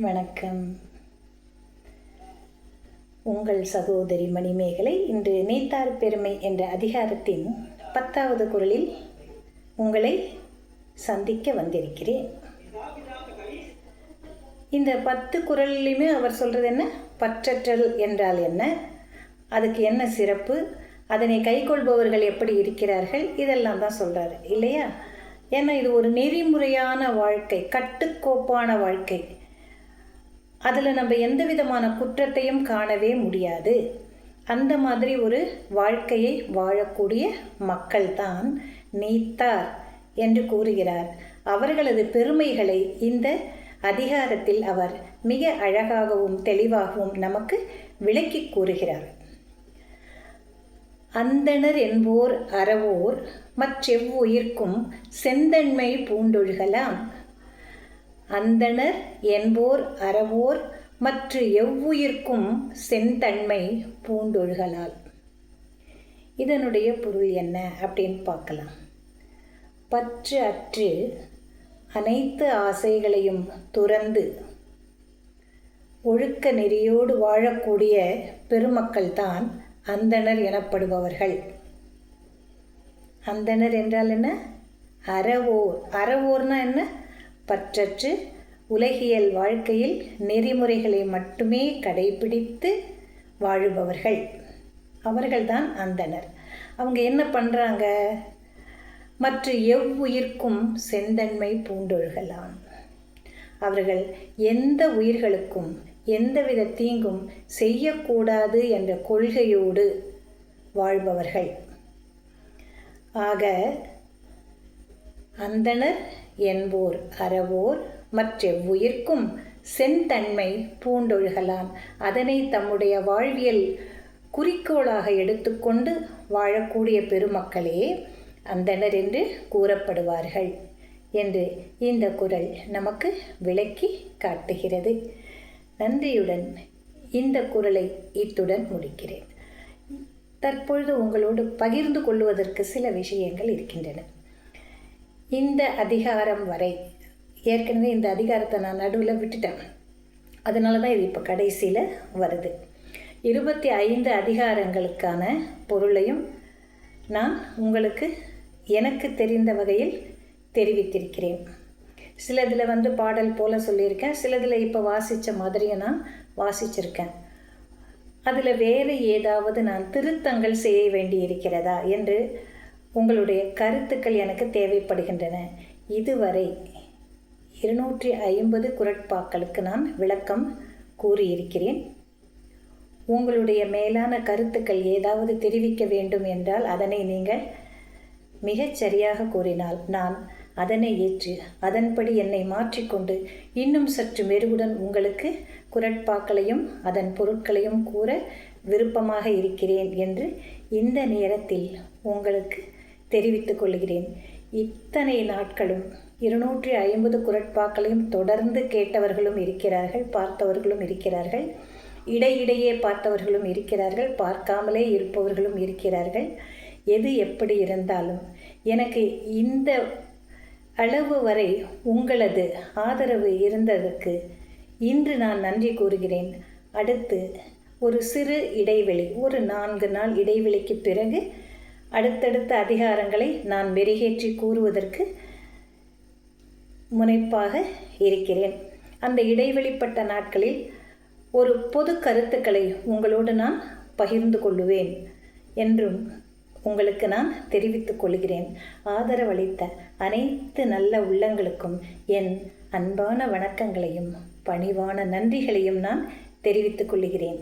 வணக்கம். உங்கள் சகோதரி மணிமேகலை இன்று நீத்தார் பெருமை என்ற அதிகாரத்தின் 10வது குறளில் உங்களை சந்திக்க வந்திருக்கிறேன். இந்த 10 குறளிலுமே அவர் சொல்கிறது என்ன? பற்றற்றல் என்றால் என்ன, அதுக்கு என்ன சிறப்பு, அதனை கைக்கொள்பவர்கள் எப்படி இருக்கிறார்கள், இதெல்லாம் தான் சொல்கிறாரு இல்லையா? ஏன்னா இது ஒரு நெறிமுறையான வாழ்க்கை, கட்டுக்கோப்பான வாழ்க்கை. அதில் நம்ம எந்த விதமான குற்றத்தையும் காணவே முடியாது. அந்த மாதிரி ஒரு வாழ்க்கையை வாழக்கூடிய மக்கள்தான் நீத்தார் என்று கூறுகிறார். அவர்களது பெருமைகளை இந்த அதிகாரத்தில் அவர் மிக அழகாகவும் தெளிவாகவும் நமக்கு விளக்கி கூறுகிறார். அந்தணர் என்போர் அறவோர் மற்றெவ்வுயிர்க்கும் செந்தன்மை பூண்டொழுகலாம். அந்தணர் என்போர் அறவோர் மற்ற எவ்வுயிர்க்கும் செந்தன்மை பூண்டொழுகலால். இதனுடைய பொருள் என்ன அப்படின்னு பார்க்கலாம். பற்று அற்று அனைத்து ஆசைகளையும் துறந்து ஒழுக்க நெறியோடு வாழக்கூடிய பெருமக்கள்தான் அந்தணர் எனப்படுபவர்கள். அந்தணர் என்றால் என்ன? அறவோர். அறவோர்னா என்ன? பற்றற்று உலகியல் வாழ்க்கையில் நெறிமுறைகளை மட்டுமே கடைபிடித்து வாழுபவர்கள். அவர்கள்தான் அந்தணர். அவங்க என்ன பண்ணுறாங்க? மற்ற எவ்வுயிர்க்கும் செந்தன்மை பூண்டொழுகலாம். அவர்கள் எந்த உயிர்களுக்கும் எந்தவித தீங்கும் செய்யக்கூடாது என்ற கொள்கையோடு வாழ்பவர்கள். ஆக அந்தணர் என்போர் அறவோர் மற்றெவ்வுயிர்க்கும் செந்தன்மை பூண்டொழுகலாம். அதனை தம்முடைய வாழ்வியல் குறிக்கோளாக எடுத்துக்கொண்டு வாழக்கூடிய பெருமக்களே அந்தணர் என்று கூறப்படுவார்கள் என்று இந்த குறள் நமக்கு விளக்கி காட்டுகிறது. நன்றியுடன் இந்த குறளை இத்துடன் முடிக்கிறேன். தற்பொழுது உங்களோடு பகிர்ந்து கொள்வதற்கு சில விஷயங்கள் இருக்கின்றன. இந்த அதிகாரம் வரை ஏற்கனவே இந்த அதிகாரத்தை நான் நடுவில் விட்டுட்டேன். அதனால தான் இது இப்போ கடைசியில் வருது. 25 அதிகாரங்களுக்கான பொருளையும் நான் உங்களுக்கு எனக்கு தெரிந்த வகையில் தெரிவித்திருக்கிறேன். சிலதில் பாடல் போல் சொல்லியிருக்கேன், சிலதில் இப்போ வாசித்த மாதிரியும் நான் வாசிச்சிருக்கேன். அதில் வேறு ஏதாவது நான் திருத்தங்கள் செய்ய வேண்டி இருக்கிறதா என்று உங்களுடைய கருத்துக்கள் எனக்கு தேவைப்படுகின்றன. இதுவரை 250 குறட்பாக்களுக்கு நான் விளக்கம் கூறியிருக்கிறேன். உங்களுடைய மேலான கருத்துக்கள் ஏதாவது தெரிவிக்க வேண்டும் என்றால் அதனை நீங்கள் மிகச் சரியாக கூறினால் நான் அதனை ஏற்று அதன்படி என்னை மாற்றிக்கொண்டு இன்னும் சற்று மெருகுடன் உங்களுக்கு குறட்பாக்களையும் அதன் பொருட்களையும் கூற விருப்பமாக இருக்கிறேன் என்று இந்த நேரத்தில் உங்களுக்கு தெரிவித்துக் கொள்கிறேன். இத்தனை நாட்களும் 250 குறட்பாக்களையும் தொடர்ந்து கேட்டவர்களும் இருக்கிறார்கள், பார்த்தவர்களும் இருக்கிறார்கள், இடையிடையே பார்த்தவர்களும் இருக்கிறார்கள், பார்க்காமலே இருப்பவர்களும் இருக்கிறார்கள். எது எப்படி இருந்தாலும் எனக்கு இந்த அளவு வரை உங்களது ஆதரவு இருந்ததற்கு இன்று நான் நன்றி கூறுகிறேன். அடுத்து ஒரு சிறு இடைவெளி, ஒரு 4 நாள் இடைவெளிக்கு பிறகு அடுத்தடுத்த அதிகாரங்களை நான் மெருகேற்றி கூறுவதற்கு முனைப்பாக இருக்கிறேன். அந்த இடைவெளிப்பட்ட நாட்களில் ஒரு பொது கருத்துக்களை உங்களோடு நான் பகிர்ந்து கொள்ளுவேன் என்றும் உங்களுக்கு நான் தெரிவித்துக் கொள்கிறேன். ஆதரவளித்த அனைத்து நல்ல உள்ளங்களுக்கும் என் அன்பான வணக்கங்களையும் பணிவான நன்றிகளையும் நான் தெரிவித்துக் கொள்கிறேன்.